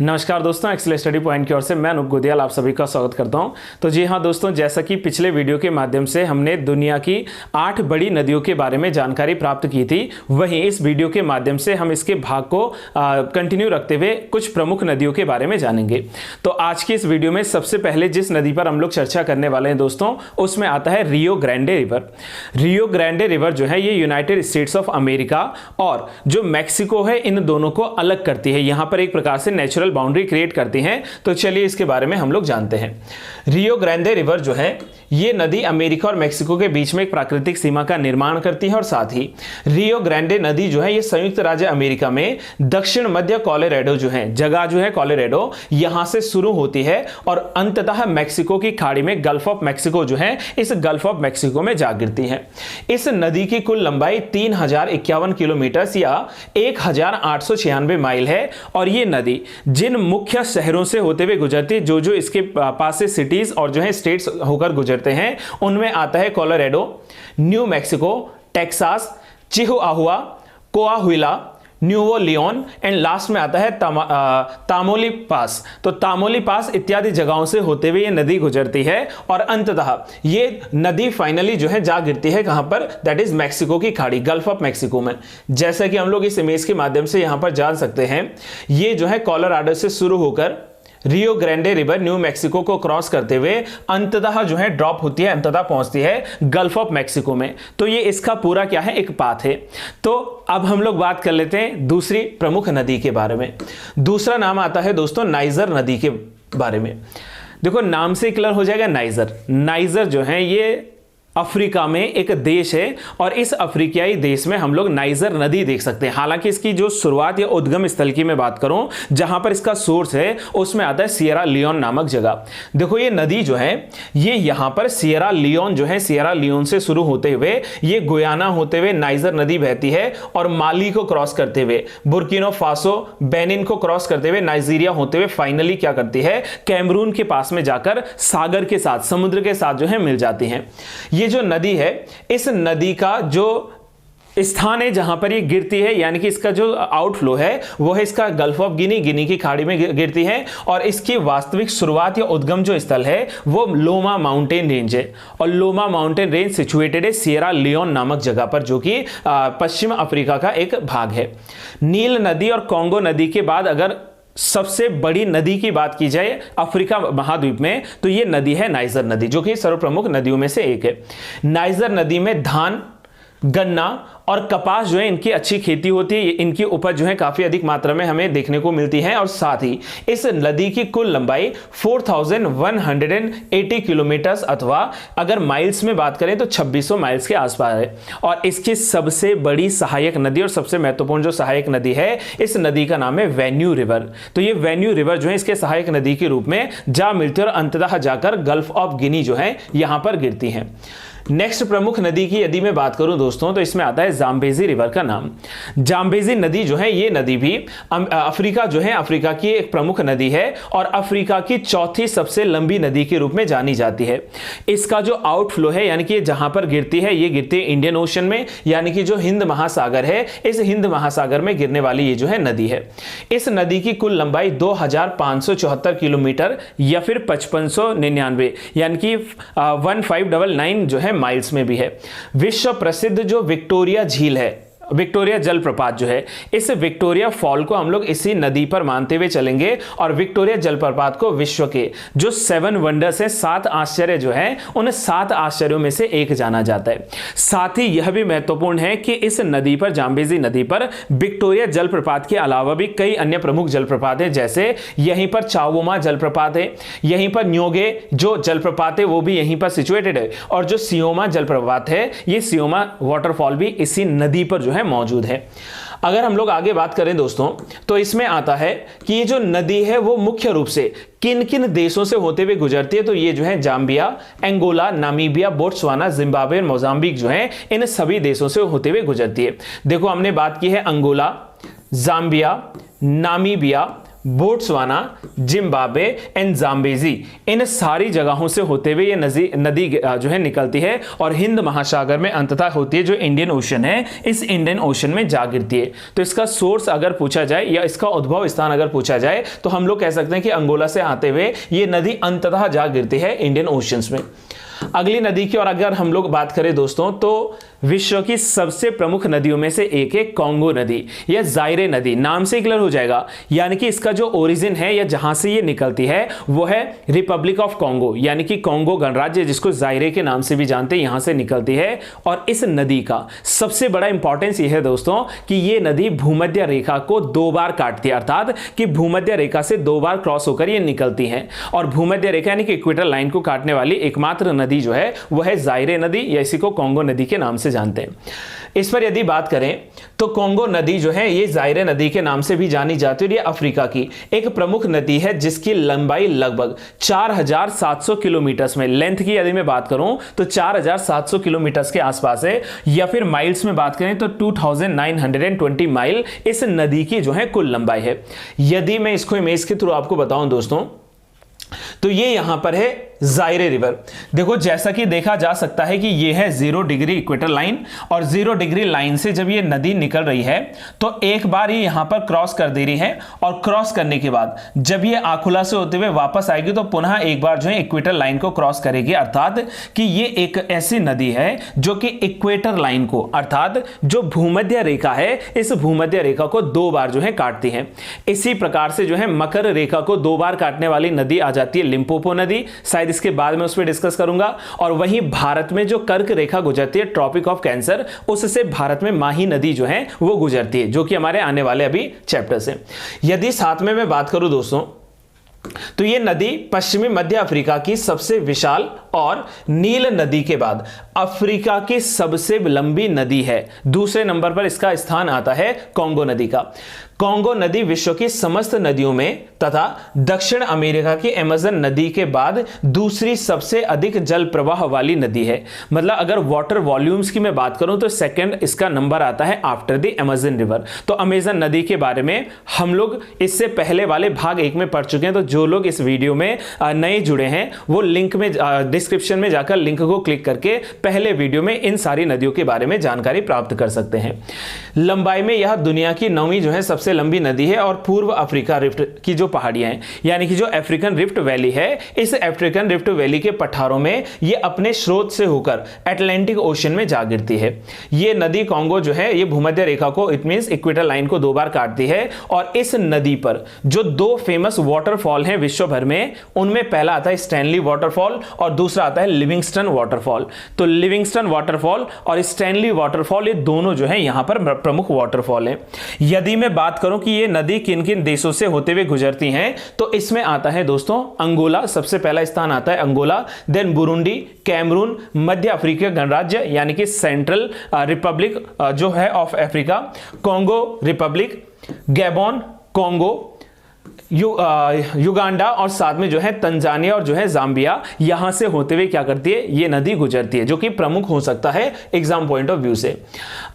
नमस्कार दोस्तों, Excel study point की ओर से मैं अनूप गोदियाल आप सभी का स्वागत करता हूं। तो जी हाँ दोस्तों, जैसा कि पिछले वीडियो के माध्यम से हमने दुनिया की 8 बड़ी नदियों के बारे में जानकारी प्राप्त की थी, वहीं इस वीडियो के माध्यम से हम इसके भाग को कंटिन्यू रखते हुए कुछ प्रमुख नदियों के बारे में जानेंगे। तो आज की इस वीडियो में सबसे पहले जिस नदी पर हम लोग चर्चा करने वाले हैं दोस्तों, उसमें आता है Rio Grande river. Rio Grande river जो है ये यूनाइटेड स्टेट्स ऑफ अमेरिका और जो मैक्सिको है इन दोनों को अलग करती है। यहां पर एक प्रकार से नेचुरल बाउंड्री क्रिएट करती हैं। तो चलिए इसके बारे में हम लोग जानते हैं। रियो ग्रांडे रिवर जो है ये नदी अमेरिका और मैक्सिको के बीच में एक प्राकृतिक सीमा का निर्माण करती है और साथ ही रियो ग्रांडे नदी जो है ये संयुक्त राज्य अमेरिका में दक्षिण मध्य कोलोराडो जो है जगह जो है कोलोराडो यहां से शुरू होती है और अंततः मैक्सिको की खाड़ी में गल्फ ऑफ मैक्सिको जो है इस गल्फ ऑफ मैक्सिको में जा गिरती है। इस नदी की कुल लंबाई 3051 किलोमीटर या 1896 माइल है और ये नदी जिन मुख्य शहरों से होते हुए गुजरती है, जो इसके पास से सिटीज और जो है स्टेट्स होकर गुजरते हैं, उनमें आता है Colorado, New Mexico, Texas, Chihuahua, Coahuila, Nuevo Leon and last में आता है तामोली पास। तो तामोली पास इत्यादि जगहों से होते हुए ये नदी गुजरती है और अंततः ये नदी फाइनली जो है जा गिरती है कहां पर, दैट इज मैक्सिको की खाड़ी, गल्फ ऑफ मैक्सिको में। जैसा कि हम लोग इस इमेज के माध्यम से यहां पर जान सकते हैं, ये जो है कोलोराडो से शुरू होकर Rio Grande river new Mexico को क्रॉस करते हुए अंततः जो है ड्रॉप होती है, अंततः पहुंचती है गल्फ ऑफ मैक्सिको में। तो ये इसका पूरा क्या है, एक पाथ है। तो अब हम लोग बात कर लेते हैं दूसरी प्रमुख नदी के बारे में। दूसरा नाम आता है दोस्तों नाइजर नदी के बारे में। देखो नाम से क्लियर हो जाएगा, नाइजर। नाइजर जो है ये अफ्रीका में एक देश है और इस अफ्रीकियाई देश में हम लोग नाइजर नदी देख सकते हैं। हालांकि इसकी जो शुरुआत या उद्गम स्थल की मैं बात करूं, जहां पर इसका सोर्स है उसमें आता है सियरा लियोन नामक जगह। देखो ये नदी जो है ये यहां पर सियरा लियोन जो है, सियरा लियोन से शुरू होते हुए ये गुयाना होते हुए नाइजर नदी बहती है और माली को क्रॉस करते हुए बुर्किना फासो, बेनिन को क्रॉस करते हुए नाइजीरिया होते हुए फाइनली क्या करती है, कैमरून के पास में जाकर सागर के साथ, समुद्र के साथ जो है मिल जाती है। ये जो नदी है, इस नदी का जो स्थान है जहां पर ये गिरती है, यानी कि इसका जो आउटफ्लो है वो है इसका गल्फ ऑफ गिनी, गिनी की खाड़ी में गिरती है और इसकी वास्तविक शुरुआत या उद्गम जो स्थल है वो लोमा माउंटेन रेंज है और लोमा माउंटेन रेंज सिचुएटेड है सियरा लियोन नामक जगह पर, जो कि पश्चिम अफ्रीका का एक भाग है। नील नदी और कॉन्गो नदी के बाद अगर सबसे बड़ी नदी की बात की जाए अफ्रीका महाद्वीप में, तो यह नदी है नाइजर नदी, जो कि सर्वप्रमुख नदियों में से एक है। नाइजर नदी में धान, गन्ना और कपास जो है इनकी अच्छी खेती होती है। इनकी उपज जो है काफी अधिक मात्रा में हमें देखने को मिलती है और साथ ही इस नदी की कुल लंबाई 4180 किलोमीटर अथवा अगर माइल्स में बात करें तो 2600 माइल्स के आसपास है। और इसकी सबसे बड़ी सहायक नदी और सबसे महत्वपूर्ण जो सहायक नदी है, इस नदी का नाम है वेन्यू रिवर। तो ये वेन्यू रिवर जो है इसके सहायक नदी के रूप में जा मिलती है और अंततः जाकर गल्फ ऑफ गिनी जो है यहां पर गिरती है। नेक्स्ट प्रमुख नदी की यदि मैं बात करूं दोस्तों, तो इसमें आता है जाम्बेजी रिवर का नाम। जाम्बेजी नदी जो है ये नदी भी अफ्रीका जो है, अफ्रीका की एक प्रमुख नदी है और अफ्रीका की चौथी सबसे लंबी नदी के रूप में जानी जाती है। इसका जो आउटफ्लो है, यानी कि जहां पर गिरती है, ये गिरती है इंडियन ओशन में, यानी कि जो हिंद महासागर है, इस हिंद महासागर में गिरने वाली ये जो है नदी है। इस नदी की कुल लंबाई 2574 किलोमीटर या फिर 5599 यानी कि 1599 जो है माइल्स में भी है। विश्व प्रसिद्ध जो विक्टोरिया झील है, विक्टोरिया जलप्रपात जो है, इस विक्टोरिया फॉल को हम लोग इसी नदी पर मानते हुए चलेंगे और विक्टोरिया जलप्रपात को विश्व के जो 7 वंडर्स हैं, 7 आश्चर्य जो हैं, उन 7 आश्चर्यों में से एक जाना जाता है। साथ ही यह भी महत्वपूर्ण है कि इस नदी पर, जाम्बेजी नदी पर, विक्टोरिया जलप्रपात के अलावा भी कई अन्य प्रमुख जलप्रपात हैं। जैसे यहीं पर चावोमा जलप्रपात है, यहीं पर न्योगे जो जलप्रपात है वो भी यहीं पर सिचुएटेड है और जो सियोमा जलप्रपात है, ये सियोमा वाटरफॉल भी इसी नदी पर जो है मौजूद है। अगर हम लोग आगे बात करें दोस्तों, तो इसमें आता है कि ये जो नदी है वो मुख्य रूप से किन किन देशों से होते हुए गुजरती है। तो ये जो है Zambia, Angola, Namibia, Botswana, Zimbabwe, Mozambique जो है, इन सभी देशों से होते हुए गुजरती है। देखो हमने बात की है Angola, Zambia, Namibia, Botswana, Zimbabwe and Zambezi, इन सारी जगहों से होते हुए ये नदी जो है निकलती है और हिंद महासागर में अंततः होती है, जो इंडियन ओशन है इस इंडियन ओशन में जा गिरती है। तो इसका सोर्स अगर पूछा जाए या इसका उद्भव स्थान अगर पूछा जाए तो हम लोग कह सकते हैं कि अंगोला से आते हुए ये नदी अंततः जा गिरती है इंडियन ओशंस में। अगली नदी की और अगर हम लोग बात करें दोस्तों, तो विश्व की सबसे प्रमुख नदियों में से एक है कांगो नदी या जायरे नदी। नाम से क्लियर हो जाएगा, यानी कि इसका जो ओरिजिन है या जहां से ये निकलती है वो है रिपब्लिक ऑफ कांगो, यानी कि कांगो गणराज्य जिसको जायरे के नाम से भी जानते हैं, यहां से निकलती है। और इस नदी का सबसे बड़ा इंपॉर्टेंस यह है दोस्तों कि ये नदी भूमध्य रेखा को 2 बार काटती है, अर्थात कि भूमध्य रेखा से 2 बार क्रॉस होकर ये निकलती है। और भूमध्य रेखा यानी कि इक्वेटर लाइन को काटने वाली एकमात्र नदी जो है वह है जायरे नदी या इसी को कांगो नदी के नाम से जानते हैं। इस पर यदि बात करें तो कांगो नदी जो है ये जायरे नदी के नाम से भी जानी जाती है। ये अफ्रीका की एक प्रमुख नदी है जिसकी लंबाई लगभग 4700 किलोमीटर में, लेंथ की यदि मैं बात करूं तो 4700 किलोमीटर के आसपास है, या फिर माइल्स में बात करें तो 2920 माइल इस नदी की जो है कुल लंबाई है। यदि मैं इसको इमेज के थ्रू आपको बताऊं दोस्तों, तो ये यहां पर है जायरे रिवर। देखो जैसा कि देखा जा सकता है कि ये है 0 डिग्री इक्वेटर लाइन, और 0 डिग्री लाइन से जब ये नदी निकल रही है तो एक बार ये यहां पर क्रॉस कर दे रही है, और क्रॉस करने के बाद जब ये आखुला से होते हुए वापस आएगी तो पुनः एक बार जो है इक्वेटर लाइन को क्रॉस करेगी, अर्थात कि ये एक ऐसी नदी है जो कि इक्वेटर लाइन को, अर्थात जो भूमध्य रेखा है इस भूमध्य रेखा को 2 बार जो है काटती है। इसी प्रकार से जो है मकर रेखा को 2 बार काटने वाली नदी आ जाती है लिम्पोपो नदी, शायद इसके बाद में उस पर डिस्कस करूंगा। और वहीं भारत में जो कर्क रेखा गुजरती है ट्रॉपिक ऑफ कैंसर, उससे भारत में माही नदी जो है वो गुजरती है, जो कि हमारे आने वाले अभी चैप्टर्स हैं। यदि साथ में मैं बात करूं दोस्तों, तो ये नदी पश्चिमी मध्य अफ्रीका की सबसे विशाल और नील नदी के बाद अफ्रीका की सबसे लंबी नदी है। दूसरे नंबर पर इसका स्थान आता है कांगो नदी का। कांगो नदी विश्व की समस्त नदियों में तथा दक्षिण अमेरिका की अमेज़न नदी के बाद दूसरी सबसे अधिक जल प्रवाह वाली नदी है। मतलब अगर वाटर वॉल्यूम्स की मैं बात करूं तो सेकंड इसका नंबर आता है आफ्टर द अमेज़न रिवर। तो अमेज़न नदी के बारे में हम लोग इससे पहले वाले भाग 1 में पढ़ चुके हैं, तो जो लोग इस वीडियो में नए जुड़े हैं वो लिंक में डिस्क्रिप्शन में जाकर लिंक को क्लिक करके पहले वीडियो में इन सारी नदियों के बारे में जानकारी प्राप्त कर सकते हैं। लंबाई में यह दुनिया की 9वीं जो है सबसे लंबी नदी है, और पूर्व अफ्रीका रिफ्ट की जो पहाड़ियां हैं यानी कि जो अफ्रीकन रिफ्ट वैली है, इस अफ्रीकन रिफ्ट वैली के पठारों में ये अपने स्रोत से होकर अटलांटिक ओशन में जा गिरती है। ये नदी कांगो जो है ये भूमध्य रेखा को, इट मींस इक्वेटर लाइन को 2 बार काटती है। और इस नदी पर जो 2 फेमस वाटरफॉल हैं विश्व भर में, उनमें पहला आता है स्टैनली वाटरफॉल और दूसरा आता है लिविंगस्टन वाटरफॉल। तो लिविंगस्टन वाटरफॉल और स्टैनली वाटरफॉल ये दोनों जो है यहां पर प्रमुख वाटरफॉल हैं। यदि मैं बात करूं कि ये नदी किन किन देशों से होते हुए गुजरती हैं, तो इसमें आता है दोस्तों अंगोला, सबसे पहला स्थान आता है अंगोला, देन बुरुंडी, कैमरून, मध्य अफ्रीका गणराज्य यानी कि सेंट्रल रिपब्लिक जो है of Africa, Congo Republic, Gabon, Congo, Uganda और साथ में जो है तंजानिया और जो है जाम्बिया, यहां से होते हुए क्या करती है ये नदी गुजरती है, जो कि प्रमुख हो सकता है एग्जाम पॉइंट ऑफ व्यू से।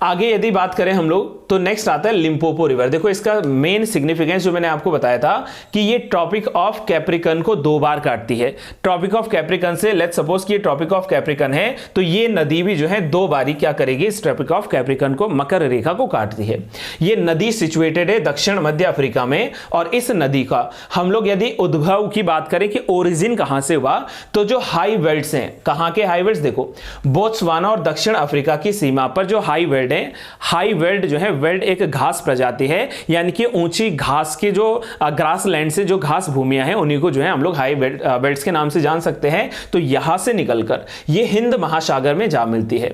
आगे यदि बात करें हम लोग तो नेक्स्ट आता है लिम्पोपो रिवर। देखो इसका मेन सिग्निफिकेंस जो मैंने आपको बताया था कि ये ट्रॉपिक ऑफ कैप्रिकन को 2 बार काटती है। ट्रॉपिक ऑफ कैप्रिकन से लेट्स सपोज कि ये ट्रॉपिक ऑफ कैप्रिकन है, तो ये नदी भी जो है 2 बारी क्या करेगी, इस ट्रॉपिक ऑफ कैप्रिकन को, मकर रेखा को काटती है। ये नदी सिचुएटेड है दक्षिण मध्य अफ्रीका में, और इस नदी का हम लोग यदि उद्भव की बात करें कि ओरिजिन कहां से हुआ, तो जो हाई वेल्ड्स हैं, कहां के हाई वेल्ड्स, देखो बोत्सवाना और दक्षिण अफ्रीका की सीमा पर जो हाई वेल्ड है, हाई वेल्ड जो है, वेल्ड एक घास प्रजाति है, यानी कि ऊंची घास के जो ग्रास लैंड से जो घास भूमियां हैं उन्हीं को जो है हम लोग हाई बेल्ट्स के नाम से जान सकते हैं। तो यहां से निकलकर ये हिंद महासागर में जा मिलती है।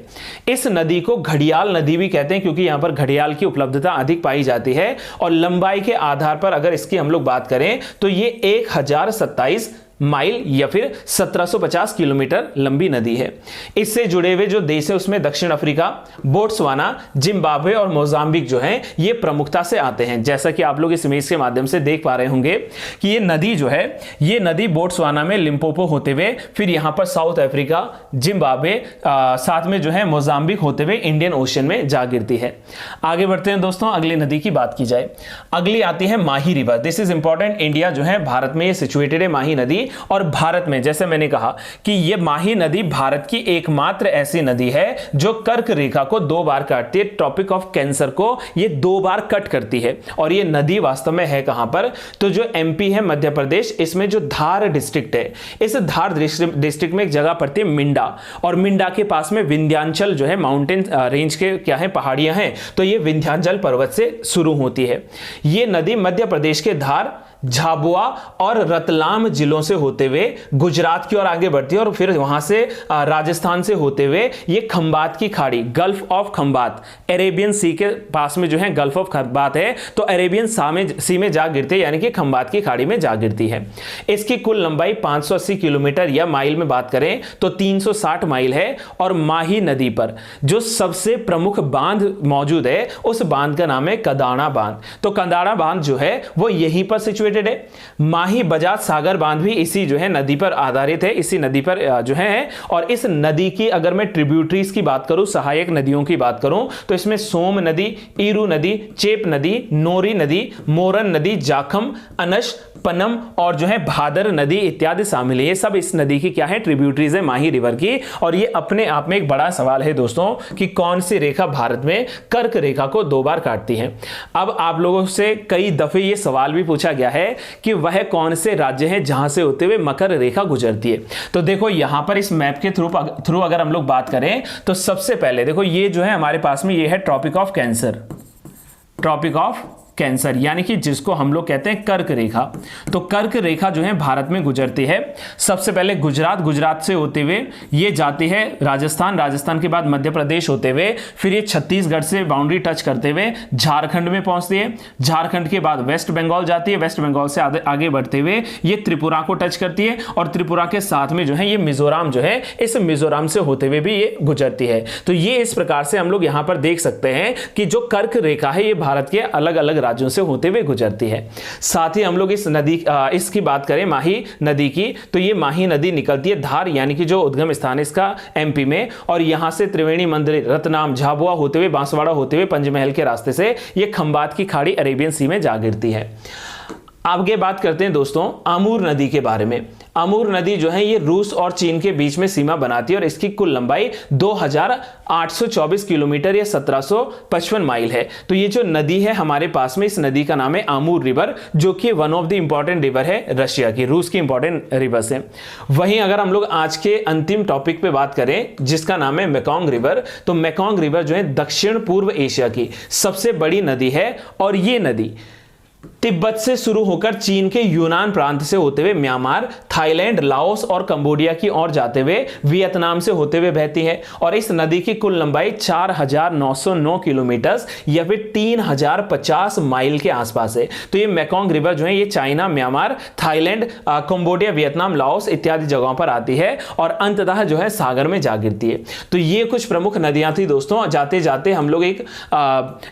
इस नदी को घड़ियाल नदी भी कहते हैं क्योंकि यहां पर घड़ियाल की उपलब्धता अधिक पाई जाती है, और लंबाई के आधार पर अगर इसकी हम लोग बात करें तो ये 1027 माइल या फिर 1750 किलोमीटर लंबी नदी है। इससे जुड़े हुए जो देश है उसमें दक्षिण अफ्रीका, बोट्सवाना, जिम्बाब्वे और मोजाम्बिक जो है ये प्रमुखता से आते हैं। जैसा कि आप लोग इस इमेज के माध्यम से देख पा रहे होंगे कि ये नदी जो है, ये नदी बोट्सवाना में लिम्पोपो होते हुए फिर यहां पर साउथ अफ्रीका, जिम्बाब्वे, साथ में जो है मोजाम्बिक होते हुए इंडियन ओशन में जा गिरती है। आगे बढ़ते हैं दोस्तों, अगली नदी की बात की जाए। अगली आती है Mahi river. This is important. India जो है भारत में ये सिचुएटेड है माही नदी, और भारत में जैसे मैंने कहा कि ये माही नदी भारत की एकमात्र ऐसी नदी है जो कर्क रेखा को 2 बार काटती है। ट्रॉपिक ऑफ कैंसर को ये 2 बार कट करती है। और ये नदी वास्तव में है कहां पर, तो जो एमपी है मध्य प्रदेश, इसमें जो धार डिस्ट्रिक्ट है, इस धार डिस्ट्रिक्ट में एक जगह पड़ती है मिंडा, और मिंडा के पास में विंध्याचल जो है माउंटेन रेंज के क्या है, पहाड़ियां हैं, तो ये विंध्याचल पर्वत से शुरू होती है। ये नदी मध्य प्रदेश के धार, झाबुआ और रतलाम जिलों से होते हुए गुजरात की ओर आगे बढ़ती है, और फिर वहां से राजस्थान से होते हुए ये खंबात की खाड़ी, गल्फ ऑफ खंबात, अरेबियन सी के पास में जो है गल्फ ऑफ खंबात है, तो अरेबियन सी में जा गिरती है, यानी कि खंबात की खाड़ी में जा गिरती है। इसकी कुल लंबाई 580 किलोमीटर या माइल में बात करें तो 360 माइल है। और माही नदी पर जो सबसे प्रमुख बांध मौजूद है, उस बांध का नाम है कदाना बांध। तो कदाना बांध जो है वो यहीं पर सिचुएटेड है। माही बजाज सागर बांध भी इसी जो है नदी पर आधारित है, इसी नदी पर जो है। और इस नदी की अगर मैं ट्रिब्यूटरीज की बात करूं, सहायक नदियों की बात करूं, तो इसमें सोम नदी, ईरू नदी, चेप नदी, नोरी नदी, मोरन नदी, जाखम, अनश, पनम और जो है भादर नदी इत्यादि शामिल है। ये सब इस नदी की क्या है, ट्रिब्यूटरीज है माही रिवर की। और ये अपने आप में एक बड़ा सवाल है दोस्तों कि कौन सी रेखा भारत में कर्क रेखा को 2 बार काटती है। अब आप लोगों से कई दफे ये सवाल भी पूछा गया है कि वह कौन से राज्य हैं जहां से होते हुए मकर रेखा गुजरती है। तो देखो यहां पर इस मैप के थ्रू अगर हम लोग बात करें तो सबसे पहले देखो ये जो है हमारे पास में ये है tropic of cancer, tropic of cancer, यानी कि जिसको हम लोग कहते हैं कर्क रेखा। तो कर्क रेखा जो है भारत में गुजरती है सबसे पहले गुजरात से होते हुए ये जाती है राजस्थान के बाद मध्य प्रदेश होते हुए फिर ये छत्तीसगढ़ से बाउंड्री टच करते हुए झारखंड में पहुंचती है। झारखंड के बाद वेस्ट बंगाल जाती है, वेस्ट बंगाल से आगे बढ़ते हुए ये त्रिपुरा को टच करती है, और त्रिपुरा के साथ में जो है ये मिजोरम जो है, इस मिजोरम से होते हुए भी ये गुजरती है। तो ये इस प्रकार से हम लोग यहां पर देख सकते हैं कि जो कर्क रेखा है ये भारत के अलग अलग राज्यों से होते हुए गुजरती है। साथ ही हम लोग इस नदी इसकी बात करें माही नदी की, तो ये माही नदी निकलती है धार, यानी कि जो उद्गम स्थान है इसका एमपी में, और यहां से त्रिवेणी मंदिर, रतनाम, झाबुआ होते हुए, बांसवाड़ा होते हुए पंचमहल के रास्ते से ये खंबात की खाड़ी अरेबियन सी में जा गिरती है। आगे बात करते हैं दोस्तों आमूर नदी के बारे में। आमूर नदी जो है ये रूस और चीन के बीच में सीमा बनाती है, और इसकी कुल लंबाई 2824 किलोमीटर या 1755 माइल है। तो ये जो नदी है हमारे पास में, इस नदी का नाम है आमूर रिवर, जो कि one of the important river है रशिया की, रूस की इंपॉर्टेंट रिवर्स है। वहीं अगर हम लोग आज के अंतिम टॉपिक पे बात करें जिसका नाम है मेकोंग रिवर, तो मेकोंग रिवर जो है दक्षिण पूर्व एशिया की सबसे बड़ी नदी है, और ये नदी तिब्बत से शुरू होकर चीन के यूनान प्रांत से होते हुए म्यांमार, थाईलैंड, लाओस और कंबोडिया की ओर जाते हुए वियतनाम से होते हुए बहती है। और इस नदी की कुल लंबाई 4909 किलोमीटर या फिर 3050 माइल के आसपास है। तो ये मेकोंग रिवर जो है ये China, Myanmar, Thailand, Cambodia, Vietnam, Laos इत्यादि जगहों पर आती है और अंततः जो है सागर में जा गिरती है। तो ये कुछ प्रमुख नदियां थी दोस्तों। जाते जाते हम लोग एक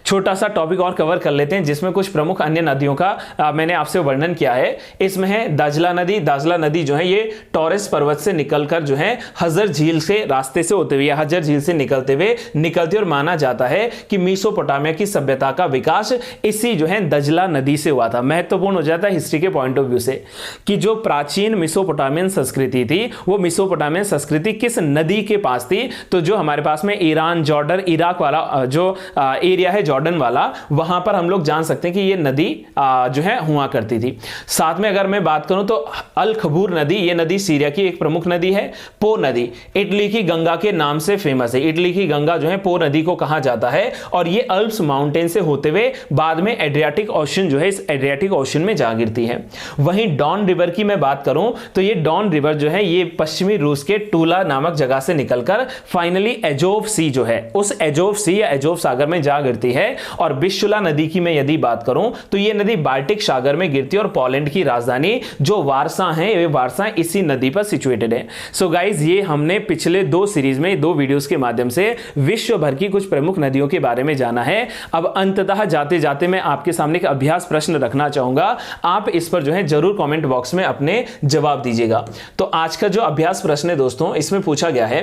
छोटा सा टॉपिक और कवर कर लेते हैं जिसमें कुछ प्रमुख अन्य नदियों का मैंने आपसे वर्णन किया है। इसमें है दाजला नदी। दाजला नदी जो है ये टॉरेस पर्वत से निकलकर जो है हजर झील से रास्ते से होते हुए, हजर झील से निकलती और माना जाता है कि मेसोपोटामिया की सभ्यता का विकास इसी जो है दजला नदी से हुआ था। महत्वपूर्ण हो जाता है हिस्ट्री के पॉइंट ऑफ व्यू से कि जो प्राचीन मेसोपोटामियन संस्कृति थी वो मेसोपोटामियन संस्कृति किस नदी के पास थी। तो जो हमारे पास में ईरान, जॉर्डन, इराक वाला जो एरिया है जॉर्डन वाला, वहां पर हम लोग जान सकते हैं कि ये नदी जो है हुआ करती थी। साथ में अगर मैं बात करूं तो अल खबूर नदी, ये नदी सीरिया की एक प्रमुख नदी है। पो नदी इटली की गंगा के नाम से फेमस है। इटली की गंगा जो है पो नदी को कहा जाता है और ये अल्प्स माउंटेन से होते हुए बाद में एड्रियाटिक ओशन जो है इस एड्रियाटिक ओशन में जा गिरती है। वहीं डॉन रिवर की मैं बात करूं तो ये डॉन रिवर जो है ये पश्चिमी रूस के टूला नामक जगह से निकलकर फाइनली एजोव सी जो है उस एजोव सी या एजोव सागर में जा गिरती है। और बिशुला नदी की मैं यदि बात करूं तो ये नदी बाल्टिक सागर में गिरती है और पोलैंड की राजधानी जो वारसा है, वे वारसा इसी नदी पर सिचुएटेड है। सो गाइज, ये हमने पिछले 2 सीरीज में 2 वीडियोस के माध्यम से विश्व भर की कुछ प्रमुख नदियों के बारे में जाना है। अब अंततः जाते जाते मैं आपके सामने एक अभ्यास प्रश्न रखना चाहूंगा, आप इस पर जो है जरूर कमेंट बॉक्स में अपने जवाब दीजिएगा। तो आज का जो अभ्यास प्रश्न है दोस्तों, इसमें पूछा गया है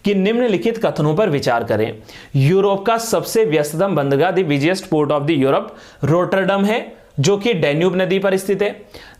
कि निम्नलिखित कथनों पर विचार करें। यूरोप का सबसे व्यस्ततम बंदरगाह, the busiest port of the Europe, Rotterdam है जो कि डैन्यूब नदी पर स्थित है।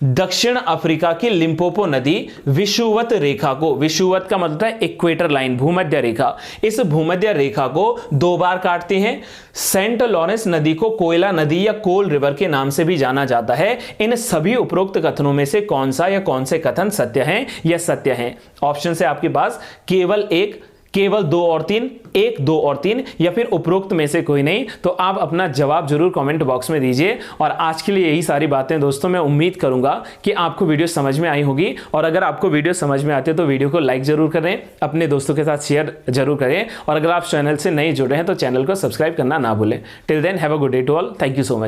दक्षिण अफ्रीका की लिम्पोपो नदी विषुवत रेखा को, विषुवत का मतलब है इक्वेटर लाइन, भूमध्य रेखा, इस भूमध्य रेखा को 2 बार काटती है। सेंट लॉरेंस नदी को कोयला नदी या कोल रिवर के नाम से भी जाना जाता है। इन सभी उपरोक्त कथनों में से कौन सा या कौन से कथन सत्य हैं या सत्य हैं? ऑप्शन है आपके पास केवल 1, केवल 2 और 3, 1, 2 और 3, या फिर उपरोक्त में से कोई नहीं। तो आप अपना जवाब जरूर कमेंट बॉक्स में दीजिए। और आज के लिए यही सारी बातें दोस्तों, मैं उम्मीद करूंगा कि आपको वीडियो समझ में आई होगी। और अगर आपको वीडियो समझ में आती है तो वीडियो को लाइक जरूर करें, अपने दोस्तों के साथ शेयर जरूर करें, और अगर आप चैनल से नहीं जुड़े हैं तो चैनल को सब्सक्राइब करना ना भूलें। Till then, have a good day to all. Thank you so much.